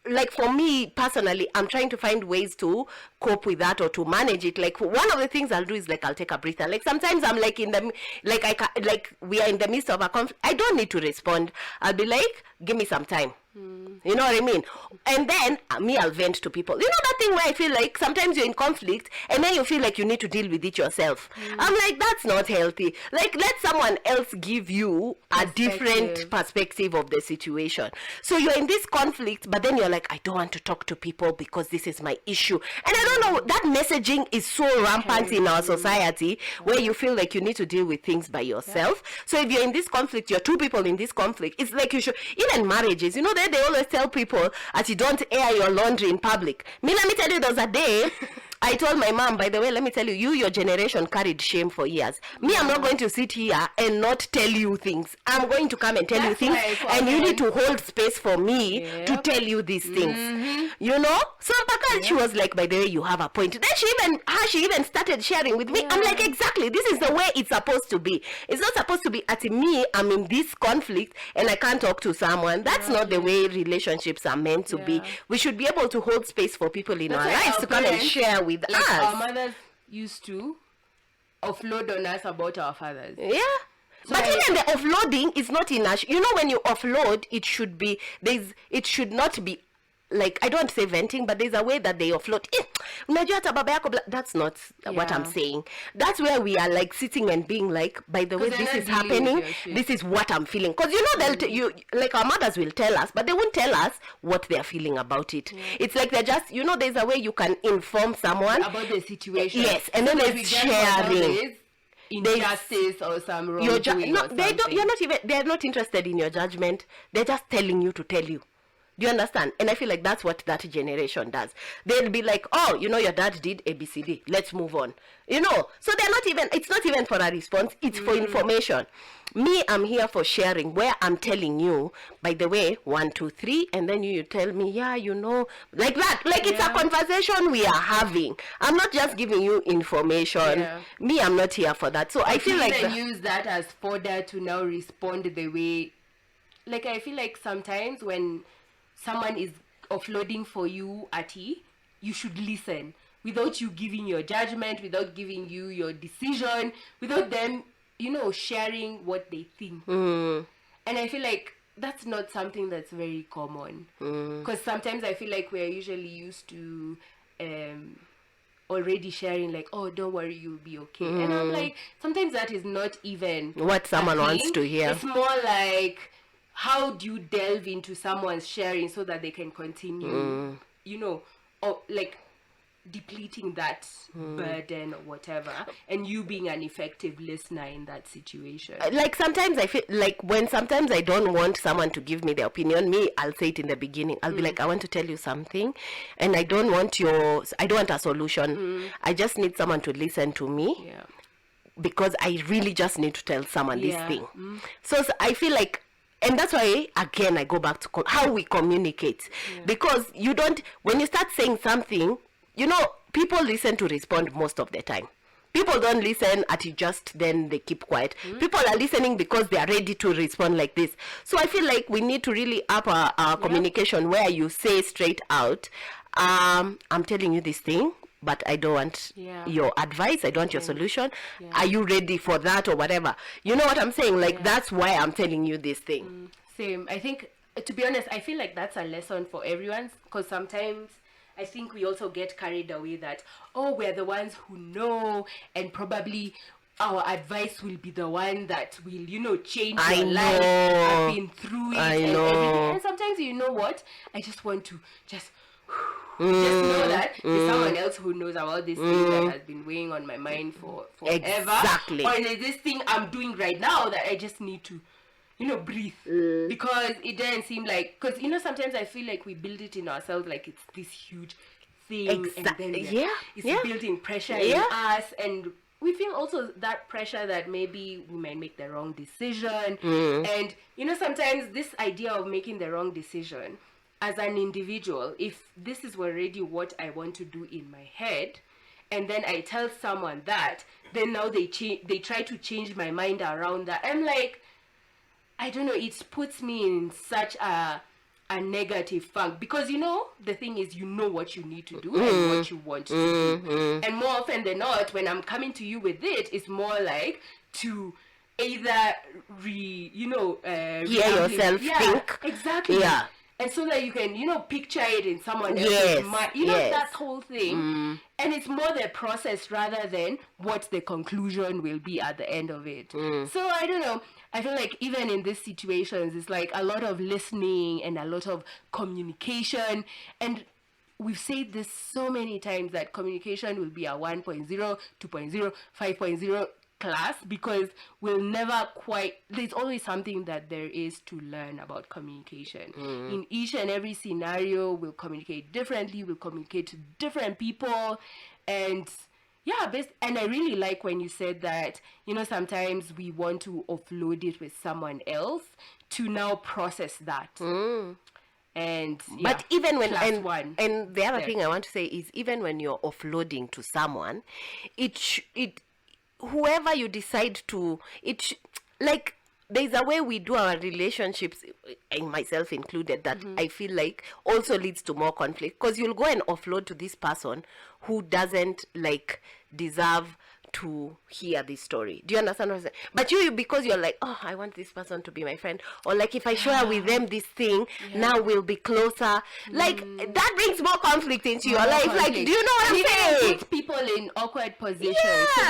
like for me personally, I'm trying to find ways to cope with that or to manage it. Like one of the things I'll do is like I'll take a breather. Like sometimes I'm like we are in the midst of a conflict. I don't need to respond. I'll be like, give me some time. You know what I mean? And then I'll vent to people. You know that thing where I feel like sometimes you're in conflict and then you feel like you need to deal with it yourself. I'm like, that's not healthy. Like, let someone else give you a different perspective of the situation. So you're in this conflict, but then you're like, I don't want to talk to people because this is my issue. And I don't know, that messaging is so rampant in our society where you feel like you need to deal with things by yourself. So if you're in this conflict, you're two people in this conflict, it's like you should, even marriages, they always tell people as you don't air your laundry in public. Let me tell you, there was a day I told my mom, by the way, let me tell you, your generation carried shame for years. I'm not going to sit here and not tell you things. I'm going to come and tell you things, and you need to hold space for me to tell you these things. So Paka, she was like, by the way, you have a point. Then she even started sharing with me. I'm like, exactly, this is the way it's supposed to be. It's not supposed to be at me, I'm in this conflict and I can't talk to someone. That's not the way relationships are meant to be. We should be able to hold space for people in our lives to come and share with us. Our mothers used to offload on us about our fathers. Yeah. So but even the offloading is not in us. When you offload, it should not be like, I don't want to say venting, but there's a way that they offload. That's not what I'm saying. That's where we are like sitting and being like, by the way, this is happening. This is what I'm feeling. Because they'll like our mothers will tell us, but they won't tell us what they're feeling about it. It's like they're just, there's a way you can inform someone about the situation. Yes, and then there's sharing. Injustice or some wrongdoing. They're not interested in your judgment. They're just telling you to tell you. Do you understand? And I feel like that's what that generation does. They'll be like, oh, your dad did ABCD. Let's move on. So it's not even for a response. It's for information. I'm here for sharing, where I'm telling you, by the way, 1, 2, 3, and then you tell me, like that. Like it's a conversation we are having. I'm not just giving you information. I'm not here for that. So I feel like use that as fodder to now respond the way like I feel like sometimes when someone is offloading for you, Ati, you should listen without you giving your judgment, without giving you your decision, without them, sharing what they think. And I feel like that's not something that's very common, because sometimes I feel like we're usually used to already sharing, like, oh, don't worry, you'll be okay. And I'm like, sometimes that is not even what someone wants to hear. It's more like, how do you delve into someone's sharing so that they can continue, or like depleting that burden or whatever, and you being an effective listener in that situation. Like sometimes I feel like sometimes I don't want someone to give me their opinion, I'll say it in the beginning. I'll be like, I want to tell you something, and I don't want a solution. I just need someone to listen to me, because I really just need to tell someone this thing. So I feel like, and that's why, again, I go back to how we communicate. Because when you start saying something, people listen to respond most of the time. People don't listen at it just then they keep quiet. People are listening because they are ready to respond like this. So I feel like we need to really up our communication, where you say straight out, I'm telling you this thing, but I don't want your advice. I don't want your solution. Are you ready for that or whatever? You know what I'm saying? Like, that's why I'm telling you this thing. Same. I think, to be honest, I feel like that's a lesson for everyone, because sometimes I think we also get carried away that, oh, we're the ones who know, and probably our advice will be the one that will, change your life. I've been through it and everything. And sometimes, you know what? I just want to just know that there's someone else who knows about this thing that has been weighing on my mind for forever. Exactly. Or there's this thing I'm doing right now that I just need to breathe, because it doesn't seem like, because sometimes I feel like we build it in ourselves like it's this huge thing, and then it's building pressure in us, and we feel also that pressure that maybe we might make the wrong decision. And sometimes this idea of making the wrong decision as an individual, if this is already what I want to do in my head, and then I tell someone that, then now they try to change my mind around that. I'm like, I don't know, it puts me in such a negative funk, because the thing is, what you need to do and what you want to do, and more often than not, when I'm coming to you with it, it's more like to either hear yourself think, exactly, and so that you can picture it in someone else's mind, that whole thing. And it's more the process rather than what the conclusion will be at the end of it. So I don't know, I feel like even in these situations, it's like a lot of listening and a lot of communication. And we've said this so many times, that communication will be a 1.0, 2.0, 5.0 class, because we'll never quite, there's always something that there is to learn about communication. In each and every scenario, we'll communicate differently, we'll communicate to different people. And and I really like when you said that, sometimes we want to offload it with someone else to now process that. And but even when, and the other thing I want to say is, even when you're offloading to someone, whoever you decide to, like, there's a way we do our relationships, and myself included, that I feel like also leads to more conflict, because you'll go and offload to this person who doesn't deserve to hear this story. Do you understand what I'm saying? But because you're like, oh, I want this person to be my friend, or like, if I share with them this thing, now we'll be closer. Like, that brings more conflict into your life. Like, do you know what I'm saying? It puts people in awkward positions. So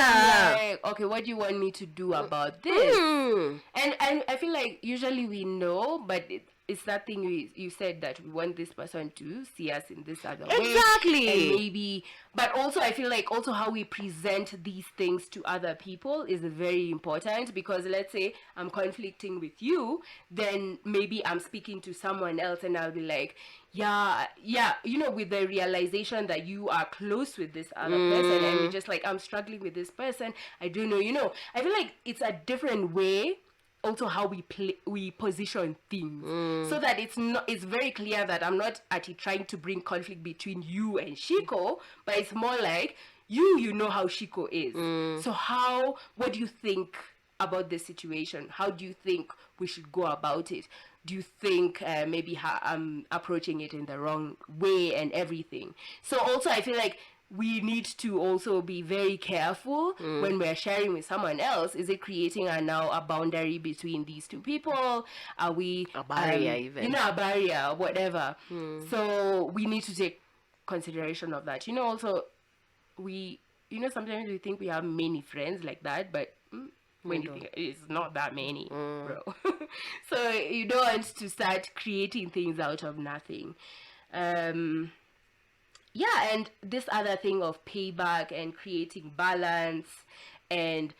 like, okay, what do you want me to do about this? And I feel like usually we know, but it's that thing you said, that we want this person to see us in this other way. Exactly. And maybe, but also I feel like also how we present these things to other people is very important, because let's say I'm conflicting with you, then maybe I'm speaking to someone else and I'll be like, with the realization that you are close with this other person, and you're just like, I'm struggling with this person, I don't know, I feel like it's a different way also how we position things, so that it's very clear that I'm not actually trying to bring conflict between you and Ciiku, but it's more like you know how Ciiku is. So what do you think about this situation? How do you think we should go about it? do you think maybe I'm approaching it in the wrong way and everything. So also I feel like we need to also be very careful when we're sharing with someone else. Is it creating a boundary between these two people? Are we A barrier even. a barrier, whatever. So we need to take consideration of that. Also, sometimes we think we have many friends like that, but when you think it's not that many, bro. So you don't want to start creating things out of nothing. And this other thing of payback and creating balance, and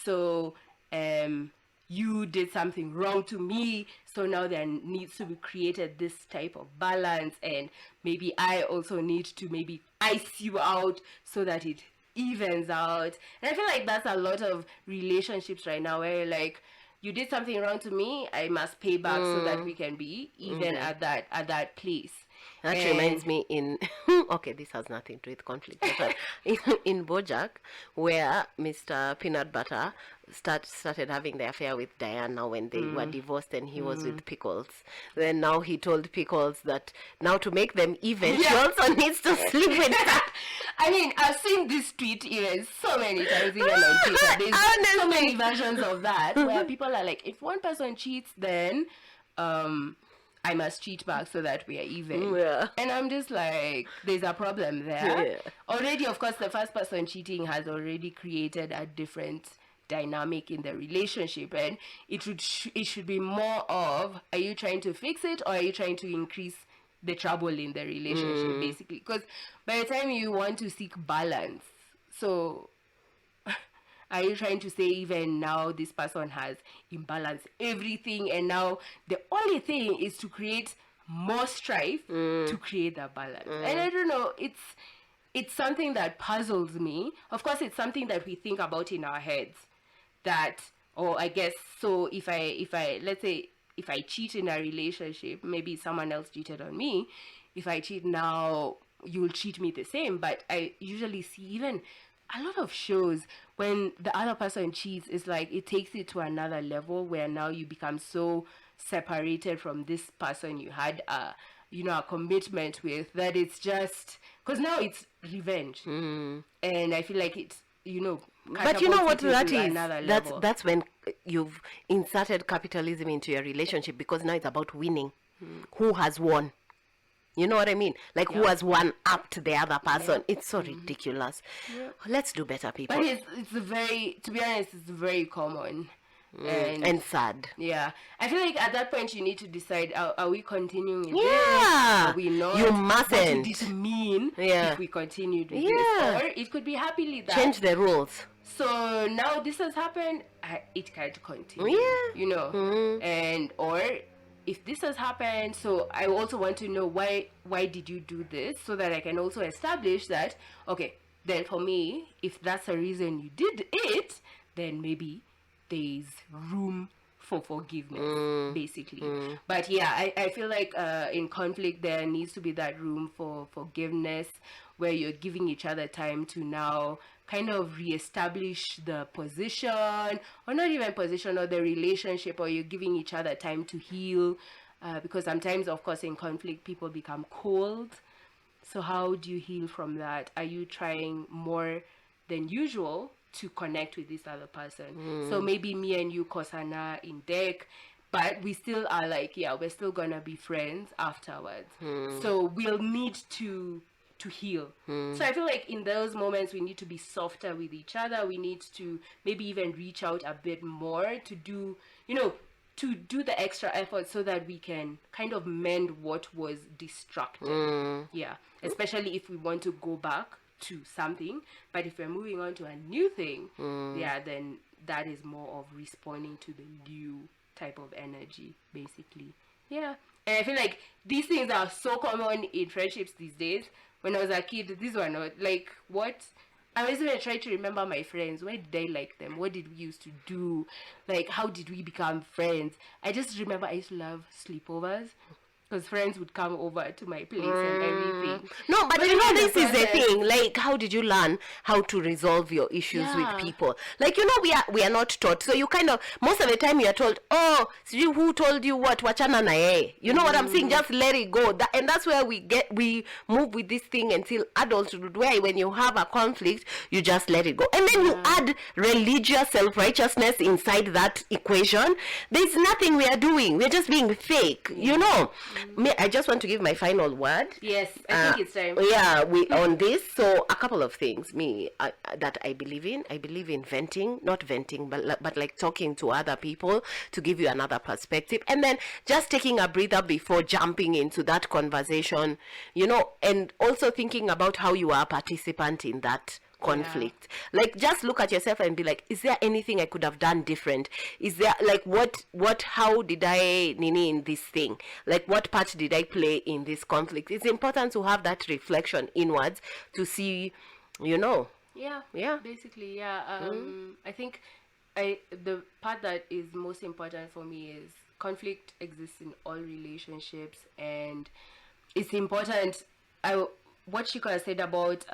so you did something wrong to me, so now there needs to be created this type of balance, and maybe I also need to maybe ice you out so that it evens out. And I feel like that's a lot of relationships right now, where like, you did something wrong to me, I must pay back so that we can be even at that place. That reminds me okay, this has nothing to do with conflict, but in BoJack, where Mr. Peanut Butter started having the affair with Diana when they were divorced, and he was with Pickles. Then now he told Pickles that now to make them even, she also needs to sleep with her. I mean, I've seen this tweet even so many times, even on Twitter. There's so many versions of that, where people are like, if one person cheats, then I must cheat back so that we are even. Yeah. And I'm just like, there's a problem there. Already, of course, the first person cheating has already created a different dynamic in the relationship, and it should be more of, are you trying to fix it, or are you trying to increase the trouble in the relationship, basically? Because by the time you want to seek balance, so are you trying to say even now this person has imbalanced everything, and now the only thing is to create more strife to create that balance? And I don't know, it's something that puzzles me. Of course, it's something that we think about in our heads, that, or I guess, so if I let's say if I cheat in a relationship, maybe someone else cheated on me, if I cheat now, you'll treat me the same. But I usually see even a lot of shows, when the other person cheats, it's like it takes it to another level, where now you become so separated from this person you had a commitment with, that it's just, because now it's revenge. And I feel like it's but you know what that is? Level. That's when you've inserted capitalism into your relationship, because now it's about winning. Who has won? You know what I mean? Like, who has won up to the other person? It's so ridiculous. Let's do better, people. But it's to be honest, it's very common. And sad. Yeah. I feel like at that point you need to decide, are we continuing with this? Yeah. Are we not? You mustn't. What would this mean if we continued with this? Or it could be happily that. Change the rules. So now this has happened, it can't continue. And or if this has happened, so I also want to know why did you do this, so that I can also establish that, okay, then for me, if that's the reason you did it, then maybe there's room for forgiveness, basically. But yeah, I feel like in conflict there needs to be that room for forgiveness, where you're giving each other time to now kind of reestablish the position, or not even position, or the relationship, or you're giving each other time to heal, because sometimes, of course, in conflict people become cold. So how do you heal from that? Are you trying more than usual to connect with this other person? So maybe me and you Kosana in deck, but we still are like, we're still gonna be friends afterwards. So we'll need to heal. So I feel like in those moments we need to be softer with each other. We need to maybe even reach out a bit more to do the extra effort, so that we can kind of mend what was destructed. Especially if we want to go back to something. But if we're moving on to a new thing, then that is more of responding to the new type of energy, basically. And I feel like these things are so common in friendships these days. When I was a kid, these were not like, what? I was even trying to remember my friends. Why did I like them? What did we used to do? Like, how did we become friends? I just remember I used to love sleepovers. because friends would come over to my place and everything. No, but you know, in the this is the process- thing. Like, how did you learn how to resolve your issues with Yeah. people? Like, you know, we are not taught. So you kind of, most of the time you are told, oh, so who told you what? Wachana na yeye. You know what I'm saying? Just let it go. And that's where we move with this thing until adulthood, where when you have a conflict, you just let it go. And then you add religious self-righteousness inside that equation. There's nothing we are doing. We're just being fake, you know. I just want to give my final word. Yes, I think it's time. Yeah, we on this. So a couple of things that I believe in. I believe in venting, not venting, but like talking to other people to give you another perspective, and then just taking a breather before jumping into that conversation, you know, and also thinking about how you are a participant in that conflict. Like, just look at yourself and be like, is there anything I could have done different? Is there, like, how did I nini in this thing? Like, what part did I play in this conflict? It's important to have that reflection inwards to see, you know. Yeah, basically, yeah. I think the part that is most important for me is conflict exists in all relationships, and it's important. What Ciiku has said about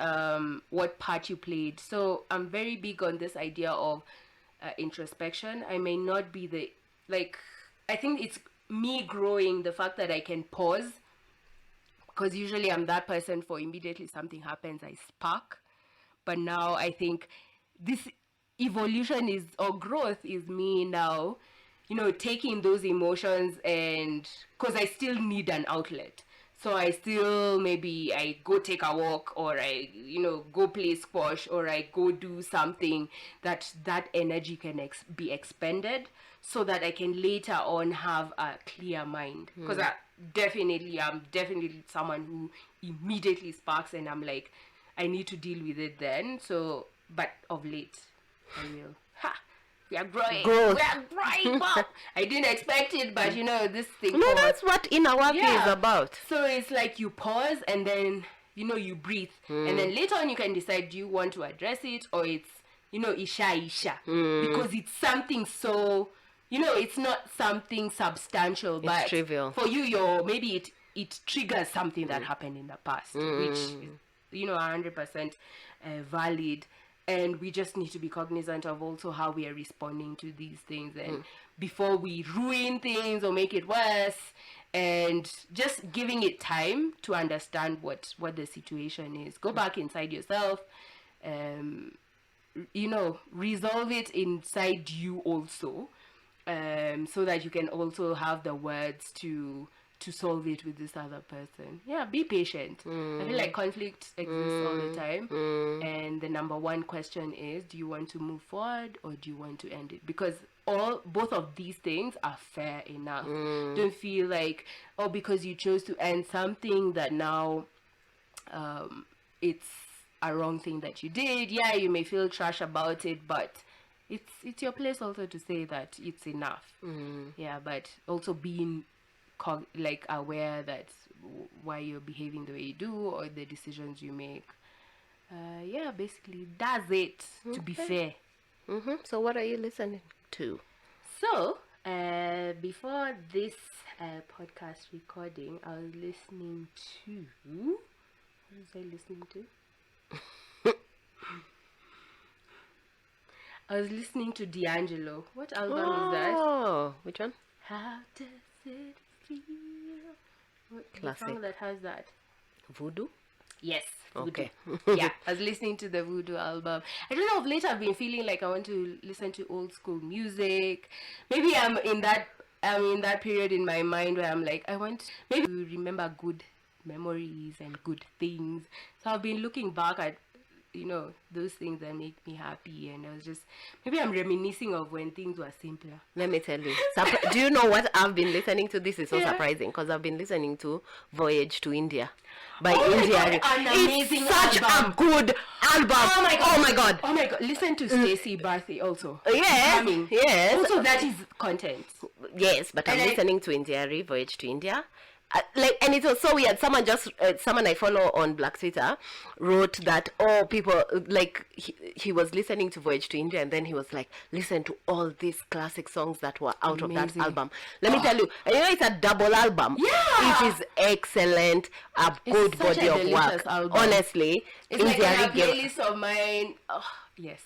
what part you played. So I'm very big on this idea of introspection. I may not be I think it's me growing, the fact that I can pause, because usually I'm that person for immediately something happens, I spark. But now I think this evolution or growth is me now, you know, taking those emotions, and because I still need an outlet. So I still, maybe I go take a walk, or I, you know, go play squash, or I go do something that energy can be expended, so that I can later on have a clear mind. Because I'm definitely someone who immediately sparks, and I'm like, I need to deal with it then. So, but of late, I will. We are growing. Growth. We are growing. Wow. I didn't expect it, but you know, this thing. No, that's what inner work is about. So it's like you pause, and then, you know, you breathe. And then later on you can decide, do you want to address it, or it's, you know, isha. Because it's something so, you know, it's not something substantial, but it's trivial. For you, maybe it triggers something that happened in the past, which is, you know, 100% valid. And we just need to be cognizant of also how we are responding to these things, and before we ruin things or make it worse, and just giving it time to understand what the situation is. Go back inside yourself, you know, resolve it inside you also, so that you can also have the words to solve it with this other person. Yeah, be patient. I feel like conflict exists all the time, and the number one question is, do you want to move forward, or do you want to end it? Because both of these things are fair enough. Don't feel like, oh, because you chose to end something, that now it's a wrong thing that you did. Yeah, you may feel trash about it, but it's your place also to say that it's enough. Yeah, but also being aware that why you're behaving the way you do, or the decisions you make. Yeah, basically that's it. To be fair. So what are you listening to? So before this podcast recording, I was listening to, what was I listening to? I was listening to D'Angelo. What album is that? Oh, which one? How does it feel? Classic. The song that has that. Voodoo? Yes. Voodoo. Okay. Yeah, I was listening to the Voodoo album. I don't know, of late I've been feeling like I want to listen to old school music. Maybe I'm in that period in my mind where I'm like, I want maybe to remember good memories and good things. So I've been looking back at, you know, those things that make me happy, and I was just, maybe I'm reminiscing of when things were simpler. Let me tell you. Do you know what I've been listening to? This is so surprising, because I've been listening to Voyage to India by India. An amazing it's such album. a good album. Oh my god. Oh my god. Oh my god. Listen to Stacey Barthy also. Yes. Yes. Also, that is content. Yes, but I'm And listening to Indiari, Voyage to India. and it was so weird. Someone I follow on Black Twitter wrote that people like he was listening to Voyage to India, and then he was like, listen to all these classic songs that were out of that album. Let me tell you, and it's a double album. Yeah, it is excellent, a good body of work. Album. Honestly, it's like a playlist of mine. Oh, yes.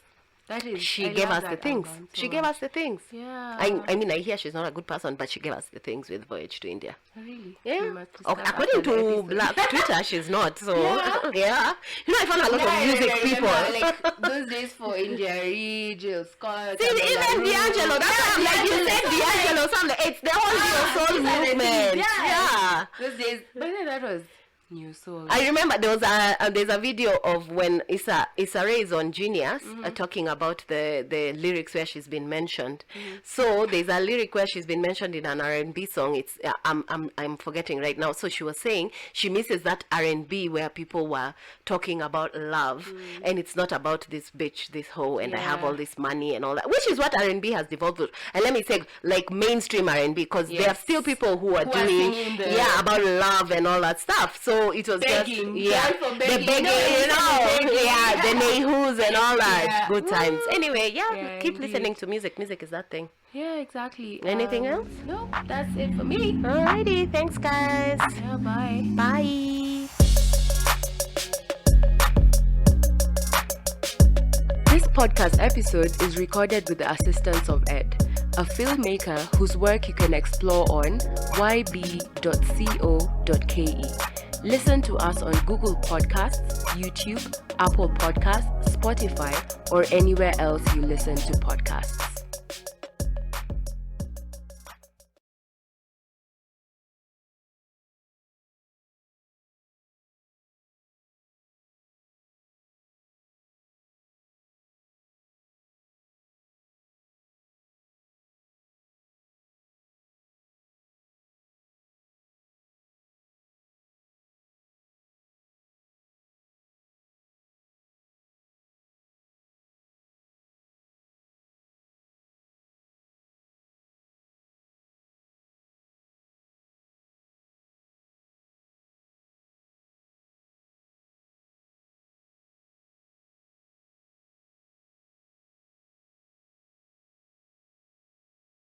She gave us the things. She gave us the things. Yeah. I mean, I hear she's not a good person, but she gave us the things with Voyage to India. Really? Yeah. According to Black Twitter, she's not. So yeah. You know, I found a lot of music people. Like those days for India, Jill Scott. See, even D'Angelo. That's what, like you said, D'Angelo. It's the whole soul movement. Yeah. Those days, but then that was New Soul. I remember there's a video of when Issa Rae is on Genius talking about the lyrics where she's been mentioned. So there's a lyric where she's been mentioned in an R&B song. It's I'm forgetting right now. So she was saying she misses that R&B where people were talking about love, and it's not about this bitch, this hoe, and I have all this money and all that, which is what R&B has devolved to. And let me say, like mainstream R&B, because there are still people who are doing about love and all that stuff. So it was begging, just the begging, the nehus and all that good times. Anyway, keep listening to music. Music is that thing. Yeah, exactly. Anything else? No, that's it for me. Alrighty, thanks guys. Yeah, bye. Bye. This podcast episode is recorded with the assistance of Ed, a filmmaker whose work you can explore on yb.co.ke. Listen to us on Google Podcasts, YouTube, Apple Podcasts, Spotify, or anywhere else you listen to podcasts.